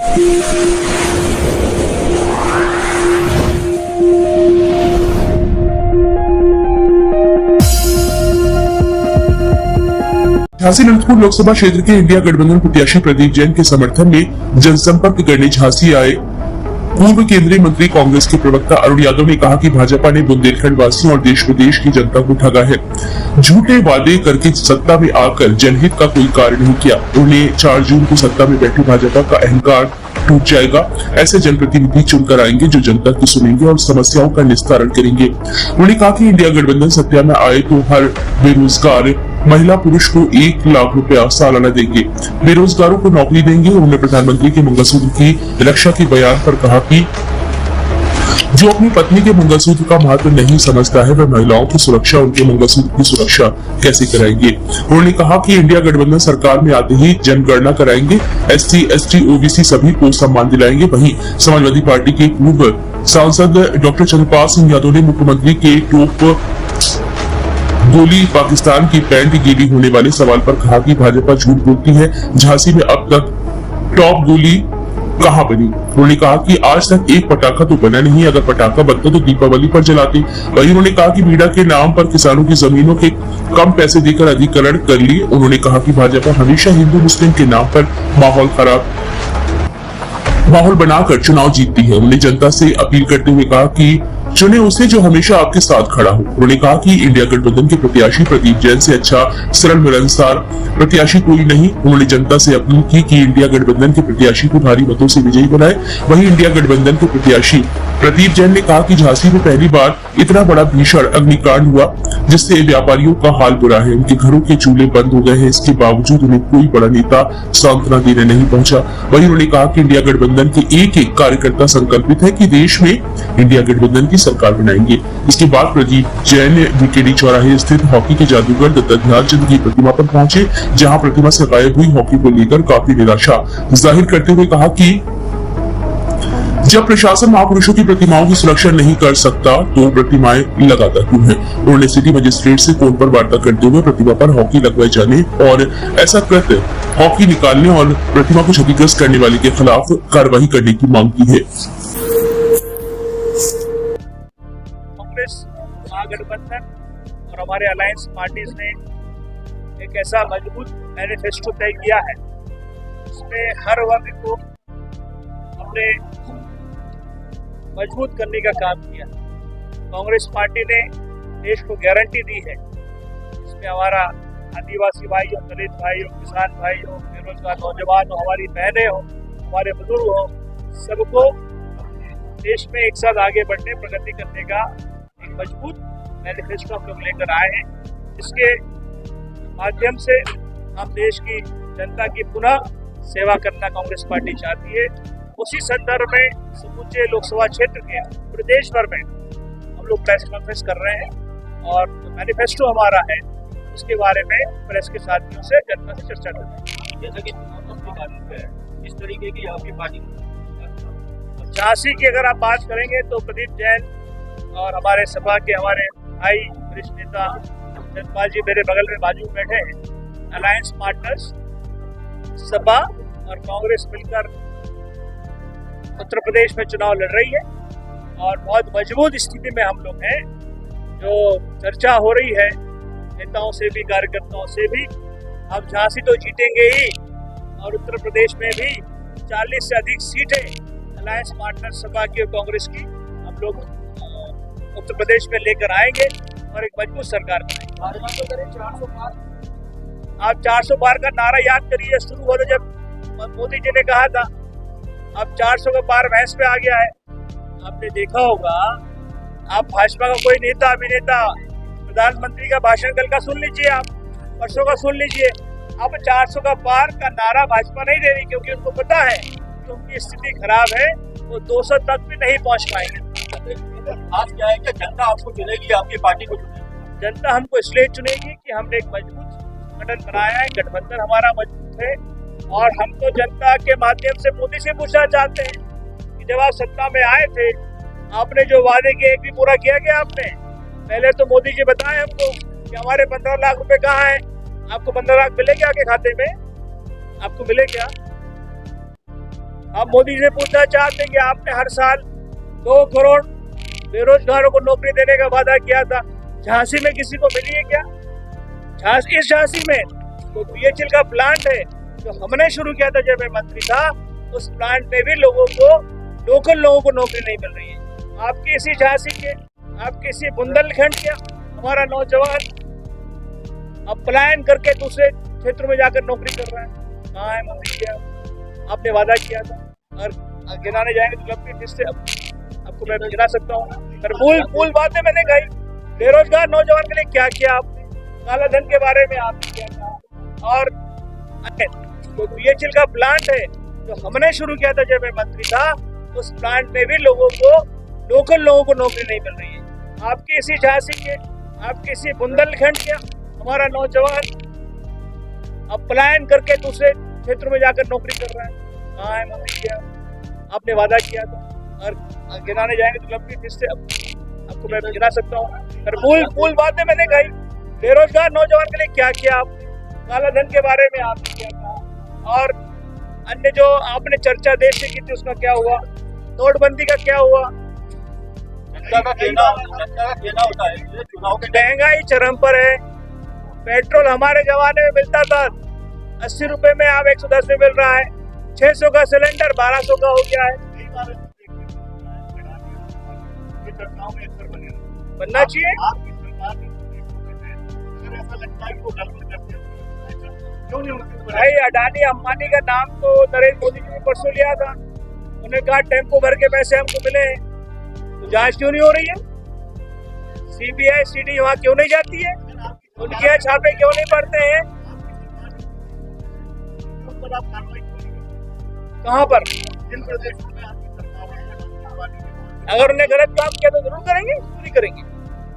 झांसी ललितपुर लोकसभा क्षेत्र के इंडिया गठबंधन प्रत्याशी प्रदीप जैन के समर्थन में जनसंपर्क करने झांसी आए पूर्व केंद्रीय मंत्री कांग्रेस के प्रवक्ता अरुण यादव ने कहा कि भाजपा ने बुंदेलखंड वासियों और देश विदेश की जनता को ठगा है। झूठे वादे करके सत्ता में आकर जनहित का कोई कार्य नहीं किया। उन्हें 4 जून को सत्ता में बैठी भाजपा का अहंकार टूट जाएगा। ऐसे जनप्रतिनिधि चुनकर आएंगे जो जनता की सुनेंगे और समस्याओं का निस्तारण करेंगे। उन्होंने कहा कि इंडिया गठबंधन सत्ता में आए तो हर बेरोजगार महिला पुरुष को 1 लाख रुपया सालाना देंगे, बेरोजगारों को नौकरी देंगे। उन्होंने प्रधानमंत्री के मंगलसूत्र की रक्षा के बयान पर कहा कि जो अपनी पत्नी के मंगलसूत्र का महत्व नहीं समझता है वह महिलाओं की सुरक्षा, उनके मंगलसूत्र की सुरक्षा कैसे कराएंगे। उन्होंने कहा कि इंडिया गठबंधन सरकार में आते ही जनगणना कराएंगे, SC, ST, OBC सभी को सम्मान दिलाएंगे। वहीं समाजवादी पार्टी के पूर्व सांसद डॉक्टर चंद्रपाल सिंह यादव ने मुख्यमंत्री के टॉप गोली पाकिस्तान की पैंट गीली होने वाले सवाल पर कहा कि भाजपा झूठ बोलती है। झांसी में अब तक टॉप गोली कहां बनी। उन्होंने कहा कि आज तक एक पटाखा तो बना नहीं, अगर पटाखा बनता तो दीपावली पर जलाते। वहीं उन्होंने कहा कि बीड़ा के नाम पर किसानों की जमीनों के कम पैसे देकर अधिग्रहण कर लिए। उन्होंने कहा कि भाजपा हमेशा हिंदू मुस्लिम के नाम पर माहौल बनाकर चुनाव जीतती है। उन्होंने जनता से अपील करते हुए कहा कि चुने उसे जो हमेशा आपके साथ खड़ा हो। उन्होंने कहा कि इंडिया गठबंधन के प्रत्याशी प्रदीप जैन से अच्छा सरल मिलनसार प्रत्याशी कोई नहीं। उन्होंने जनता से अपील की कि इंडिया गठबंधन के प्रत्याशी को भारी मतों से विजयी बनाए। वहीं इंडिया गठबंधन के प्रत्याशी प्रदीप जैन ने कहा कि झांसी में पहली बार इतना बड़ा भीषण अग्निकांड हुआ जिससे व्यापारियों का हाल बुरा है। उनके घरों के चूल्हे बंद हो गए हैं, इसके बावजूद उन्हें कोई बड़ा नेता सांत्वना देने नहीं पहुंचा। वहीं उन्होंने कहा कि इंडिया गठबंधन के एक कार्यकर्ता संकल्पित है कि देश में इंडिया गठबंधन की सरकार बनाएंगे। इसके बाद प्रदीप जैन बीकेडी चौराहे स्थित हॉकी के जादूगर दत्ता ध्यानचंद की प्रतिमा पर पहुंचे, जहां प्रतिमा से गायब हुई हॉकी को लेकर काफी निराशा जाहिर करते हुए कहा कि जब प्रशासन महापुरुषों की प्रतिमाओं की सुरक्षा नहीं कर सकता तो प्रतिमाएं लगाता क्यों है। उन्होंने सिटी मजिस्ट्रेट से फोन पर वार्ता करते हुए प्रतिमा पर हॉकी लगवाए जाने और ऐसा कृत्य हॉकी निकालने और प्रतिमा को क्षतिग्रस्त करने वाले के खिलाफ कार्रवाई करने की मांग की है। कांग्रेस महागठबंधन और हमारे अलायंस पार्टीज ने एक ऐसा मजबूत मैनिफेस्टो तय किया है जिसमें हर वर्ग को अपने मजबूत करने का काम किया। कांग्रेस पार्टी ने देश को गारंटी दी है जिसमें हमारा आदिवासी भाई हो, दलित भाई हो, किसान भाई हो, बेरोजगार नौजवान हो, हमारी बहनें हो, हमारे बुजुर्ग हो, सबको देश में एक साथ आगे बढ़ने प्रगति करने का एक मजबूत मैनिफेस्टो हम लोग लेकर आए हैं। इसके माध्यम से हम देश की जनता की पुनः सेवा करना कांग्रेस पार्टी चाहती है। उसी संदर्भ में समूचे लोकसभा क्षेत्र के पूरे देश भर में हम लोग प्रेस कॉन्फ्रेंस कर रहे हैं और मैनिफेस्टो हमारा है उसके बारे में प्रेस के साथियों से जनता से चर्चा कर रहे हैं। जैसा कि इस तरीके की आपकी पार्टी झांसी की अगर आप बात करेंगे तो प्रदीप जैन और हमारे सपा के हमारे भाई वरिष्ठ नेता चंद्रपाल जी मेरे बगल में बाजू बैठे हैं। अलायंस पार्टनर्स सपा और कांग्रेस मिलकर उत्तर प्रदेश में चुनाव लड़ रही है और बहुत मजबूत स्थिति में हम लोग हैं। जो चर्चा हो रही है नेताओं से भी कार्यकर्ताओं से भी, हम झांसी तो जीतेंगे ही और उत्तर प्रदेश में भी 40 से अधिक सीटें अलायंस पार्टनर सपा की और कांग्रेस की हम लोग उत्तर प्रदेश में लेकर आएंगे और एक मजबूत सरकार बनाएंगे। आप 400 पार का नारा याद करिए, शुरू हुआ था जब मोदी जी ने कहा था। अब 400 का पार भैंस पे आ गया है। आपने देखा होगा, आप भाजपा का कोई नेता अभिनेता प्रधानमंत्री का भाषण कल का सुन लीजिए, आप परसों का सुन लीजिए। अब 400 का पार का नारा भाजपा नहीं दे रही क्योंकि उनको पता है कि उनकी स्थिति खराब है, वो 200 तक भी नहीं पहुंच पाएंगे। आज क्या है कि जनता आपको चुनेगी, आपकी पार्टी को चुनेगी। जनता हमको इसलिए चुनेगी कि हमने एक मजबूत गठबंधन बनाया है, गठबंधन हमारा मजबूत है और हम तो जनता के माध्यम से मोदी से पूछना चाहते हैं कि जब आप सत्ता में आए थे आपने जो वादे किए एक भी पूरा किया क्या आपने? पहले तो मोदी जी बताएं हमको कि हमारे 15 लाख रुपए कहाँ हैं? आपको 15 लाख मिले क्या आपके खाते में? आपको मिले क्या? हम मोदी से पूछना चाहते हैं कि आपने हर साल 2 करोड़ बेरोजगारों को नौकरी देने का वादा किया था, झांसी में किसी को मिली है क्या? इस झांसी में तो बीएचईएल का प्लांट है जो हमने शुरू किया था जब मैं मंत्री था, उस प्लांट में भी लोकल लोगों को नौकरी नहीं मिल रही है। आपके इसी झांसी के, आपके इसी बुंदेलखंड के हमारा नौजवान अब पलायन करके दूसरे क्षेत्रों में जाकर नौकरी कर रहा है। कहाँ है मोदी जी? आपने वादा किया था, और गिनाने जाएंगे तो लंबी लिस्ट से आपको मैं गिना सकता हूँ, पर मूल बातें मैंने कही। बेरोजगार नौजवान के लिए क्या किया आपने, काला धन के बारे में आपने क्या कहा, और तो बीएचईएल का प्लांट है जो हमने शुरू किया था जब मैं मंत्री था, उस प्लांट में भी लोकल लोगों को नौकरी नहीं मिल रही है। आपके इसी झांसी के, आपके इसी बुंदेलखंड के हमारा नौजवान अब पलायन करके दूसरे क्षेत्रों में जाकर नौकरी कर रहा है। कहाँ है मोदी जी? आपने वादा किया था, और गिनाने जाएंगे तो लंबी लिस्ट से आपको मैं गिना सकता हूँ, पर मूल बातें मैंने कही। बेरोजगार नौजवान के लिए क्या किया आपने, काला धन के बारे में आपने क्या कहा, और अन्य जो आपने चर्चा देश से की थी उसका क्या हुआ, नोटबंदी का क्या हुआ? महंगाई चरम पर है। पेट्रोल हमारे जमाने में मिलता था 80 रुपए में, अब 110 में मिल रहा है। 600 का सिलेंडर 1200 का हो गया है। बनना चाहिए। भाई अडानी अंबानी का नाम तो नरेंद्र मोदी जी ने परसों लिया था, उन्होंने कहा टेम्पो भर के पैसे हमको मिले हैं, तो जांच क्यों नहीं हो रही है? सीबीआई सीडी वहां क्यों नहीं जाती है? उनके यहाँ छापे क्यों नहीं पड़ते हैं? कहाँ पर? अगर उन्हें गलत काम किया तो जरूर करेंगे, नहीं करेंगे।